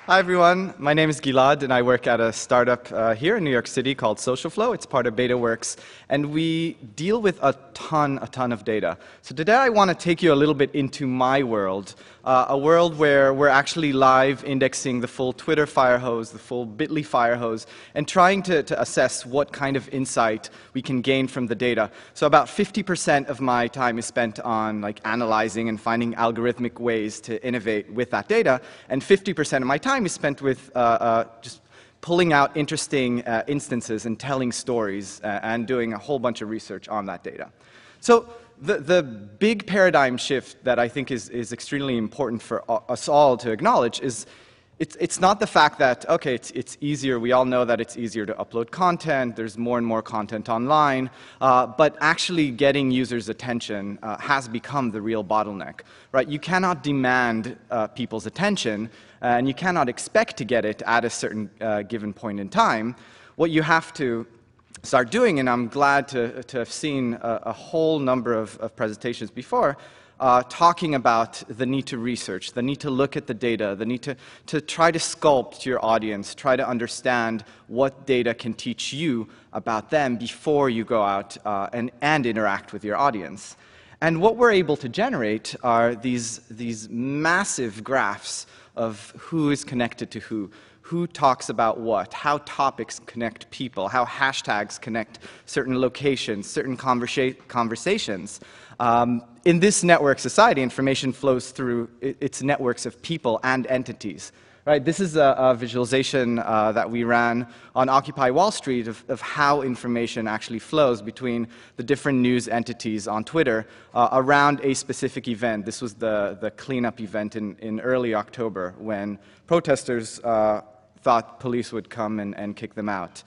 Hi everyone, my name is Gilad and I work at a startup here in New York City called SocialFlow. It's part of BetaWorks and we deal with a ton of data. So today I want to take you a little bit into my world, a world where we're actually live indexing the full Twitter firehose, the full Bitly firehose, and trying to assess what kind of insight we can gain from the data. So about 50% of my time is spent on analyzing and finding algorithmic ways to innovate with that data, and 50% of my time is spent with just pulling out interesting instances and telling stories and doing a whole bunch of research on that data. So the big paradigm shift that I think is extremely important for us all to acknowledge is it's not the fact that, okay, it's easier, we all know that it's easier to upload content, there's more and more content online, but actually getting users' attention has become the real bottleneck, right? You cannot demand people's attention, and you cannot expect to get it at a certain given point in time. What you have to start doing, and I'm glad to have seen a whole number of presentations before, talking about the need to research, the need to look at the data, the need to try to sculpt your audience, try to understand what data can teach you about them before you go out and interact with your audience. And what we're able to generate are these massive graphs of who is connected to who talks about what, how topics connect people, how hashtags connect certain locations, certain conversations. In this network society, information flows through its networks of people and entities. Right? This is a visualization that we ran on Occupy Wall Street of how information actually flows between the different news entities on Twitter around a specific event. This was the cleanup event in early October when protesters thought police would come and kick them out.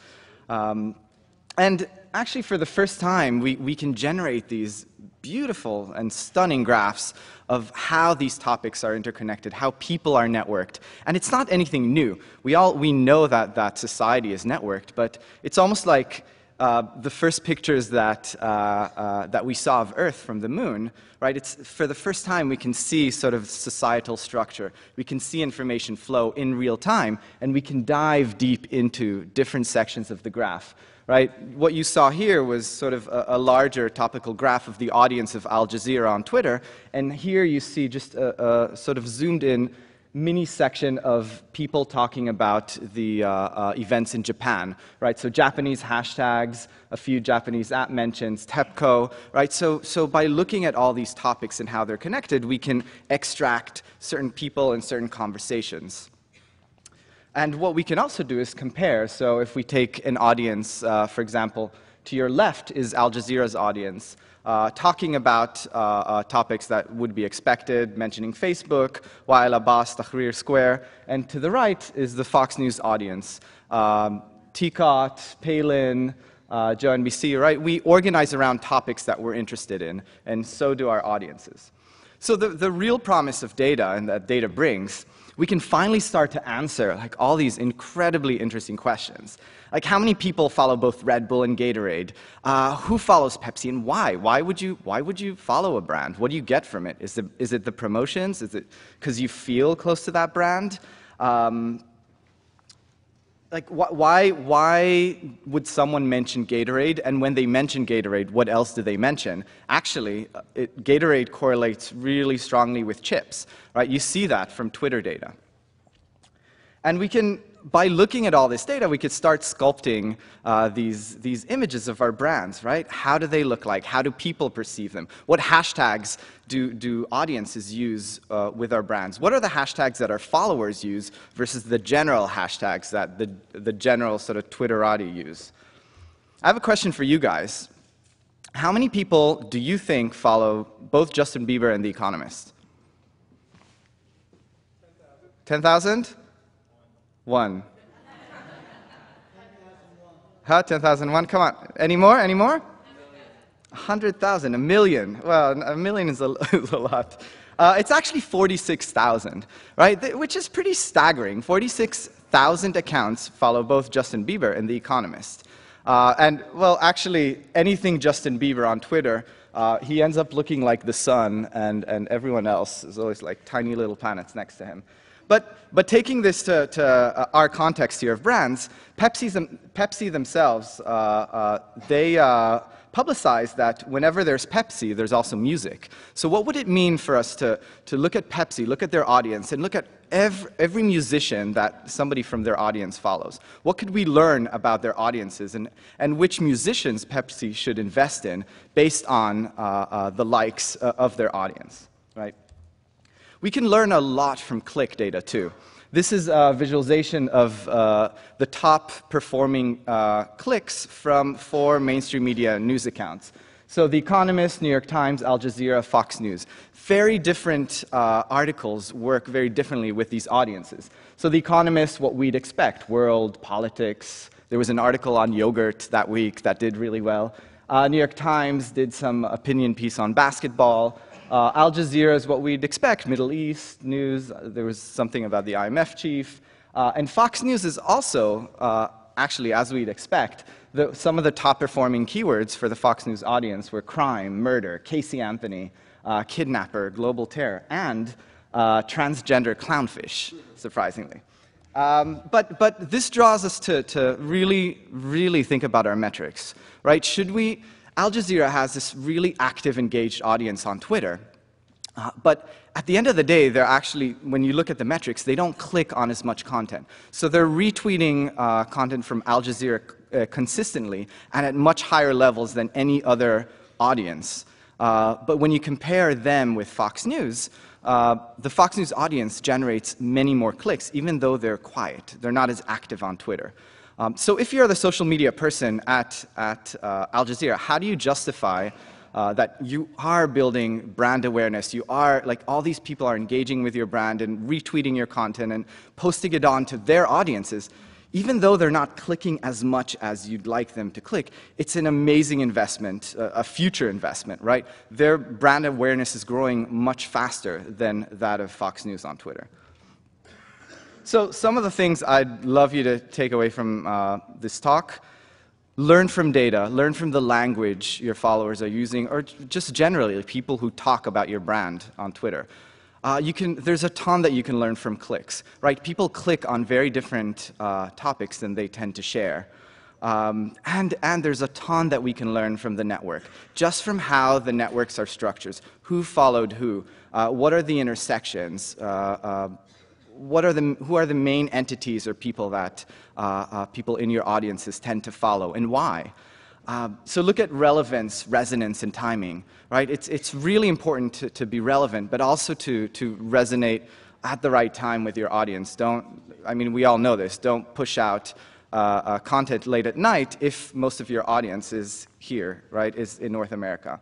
And actually, for the first time, we can generate these beautiful and stunning graphs of how these topics are interconnected, how people are networked. And it's not anything new. We know that society is networked, but it's almost like the first pictures that we saw of Earth from the moon, right? It's for the first time we can see sort of societal structure. We can see information flow in real time, and we can dive deep into different sections of the graph. Right? What you saw here was sort of a larger topical graph of the audience of Al Jazeera on Twitter, and here you see just a sort of zoomed-in mini section of people talking about the events in Japan, right? So Japanese hashtags, a few Japanese app mentions, TEPCO, right? So by looking at all these topics and how they're connected, we can extract certain people and certain conversations. And what we can also do is compare. So if we take an audience, for example, to your left is Al Jazeera's audience, talking about topics that would be expected, mentioning Facebook, Wael Abbas, Tahrir Square, and to the right is the Fox News audience, TCOT, Palin, Joe NBC, right? We organize around topics that we're interested in, and so do our audiences. So the real promise of data and that data brings, we can finally start to answer all these incredibly interesting questions. Like how many people follow both Red Bull and Gatorade? Who follows Pepsi and why? Why would you follow a brand? What do you get from it? Is it the promotions? Is it because you feel close to that brand? Why would someone mention Gatorade, and when they mention Gatorade, what else do they mention? Actually, Gatorade correlates really strongly with chips, right? You see that from Twitter data. And we can, by looking at all this data, we could start sculpting these images of our brands, right? How do they look like? How do people perceive them? What hashtags do audiences use with our brands? What are the hashtags that our followers use versus the general hashtags that the general sort of Twitterati use? I have a question for you guys. How many people do you think follow both Justin Bieber and The Economist? 10,000? One. Huh? 10,001? Come on. Any more? Any more? 100,000. A million. Well, a million is a lot. It's actually 46,000, right? Which is pretty staggering. 46,000 accounts follow both Justin Bieber and The Economist. And, well, actually, anything Justin Bieber on Twitter, he ends up looking like the sun, and everyone else is always like tiny little planets next to him. But taking this to our context here of brands, Pepsi themselves, they publicize that whenever there's Pepsi, there's also music. So what would it mean for us to look at Pepsi, look at their audience, and look at every musician that somebody from their audience follows? What could we learn about their audiences, and which musicians Pepsi should invest in based on the likes of their audience, right? We can learn a lot from click data, too. This is a visualization of the top performing clicks from 4 mainstream media news accounts. So The Economist, New York Times, Al Jazeera, Fox News. Very different articles work very differently with these audiences. So The Economist, what we'd expect, world, politics. There was an article on yogurt that week that did really well. New York Times did some opinion piece on basketball. Al Jazeera is what we'd expect, Middle East news. There was something about the IMF chief. And Fox News is also, actually, as we'd expect, some of the top-performing keywords for the Fox News audience were crime, murder, Casey Anthony, kidnapper, global terror, and transgender clownfish, surprisingly. But this draws us to really, really think about our metrics, right? Al Jazeera has this really active, engaged audience on Twitter. But at the end of the day, they're actually, when you look at the metrics, they don't click on as much content. So they're retweeting content from Al Jazeera consistently and at much higher levels than any other audience. But when you compare them with Fox News, the Fox News audience generates many more clicks, even though they're quiet. They're not as active on Twitter. So if you're the social media person at Al Jazeera, how do you justify that you are building brand awareness? You are, like, all these people are engaging with your brand and retweeting your content and posting it on to their audiences. Even though they're not clicking as much as you'd like them to click, it's an amazing investment, a future investment, right? Their brand awareness is growing much faster than that of Fox News on Twitter. So some of the things I'd love you to take away from this talk: learn from data, learn from the language your followers are using, or just generally people who talk about your brand on Twitter. There's a ton that you can learn from clicks, right? People click on very different topics than they tend to share. And there's a ton that we can learn from the network, just from how the networks are structured. Who followed who? What are the intersections? Who are the main entities or people that people in your audiences tend to follow, and why? So look at relevance, resonance, and timing, right? It's really important to be relevant, but also to resonate at the right time with your audience. We all know this, don't push out content late at night if most of your audience is here, right, is in North America.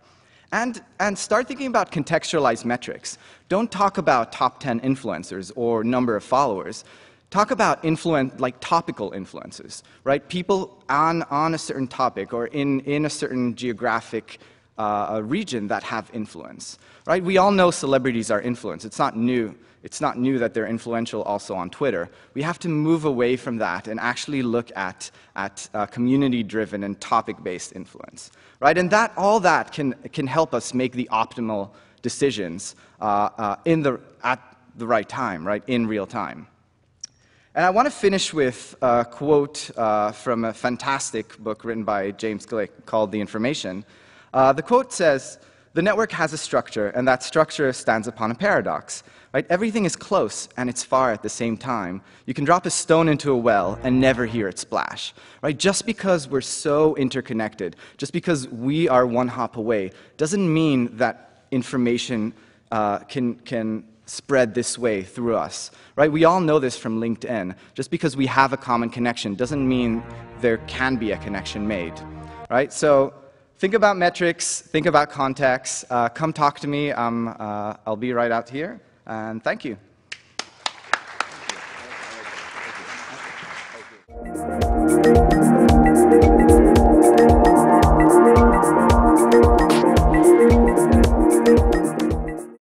And start thinking about contextualized metrics. Don't talk about top 10 influencers or number of followers. Talk about topical influencers, right? People on a certain topic or in a certain geographic region that have influence, right? We all know celebrities are influenced. It's not new. It's not new that they're influential also on Twitter. We have to move away from that and actually look at community-driven and topic-based influence, right? And all that can help us make the optimal decisions at the right time, right, in real time. And I want to finish with a quote from a fantastic book written by James Glick called The Information. The quote says, "The network has a structure, and that structure stands upon a paradox. Right? Everything is close, and it's far at the same time. You can drop a stone into a well and never hear it splash. Right? Just because we're so interconnected, just because we are one hop away, doesn't mean that information can spread this way through us. Right? We all know this from LinkedIn. Just because we have a common connection doesn't mean there can be a connection made. Right? So think about metrics, think about context. Come talk to me. I'll be right out here. And thank you.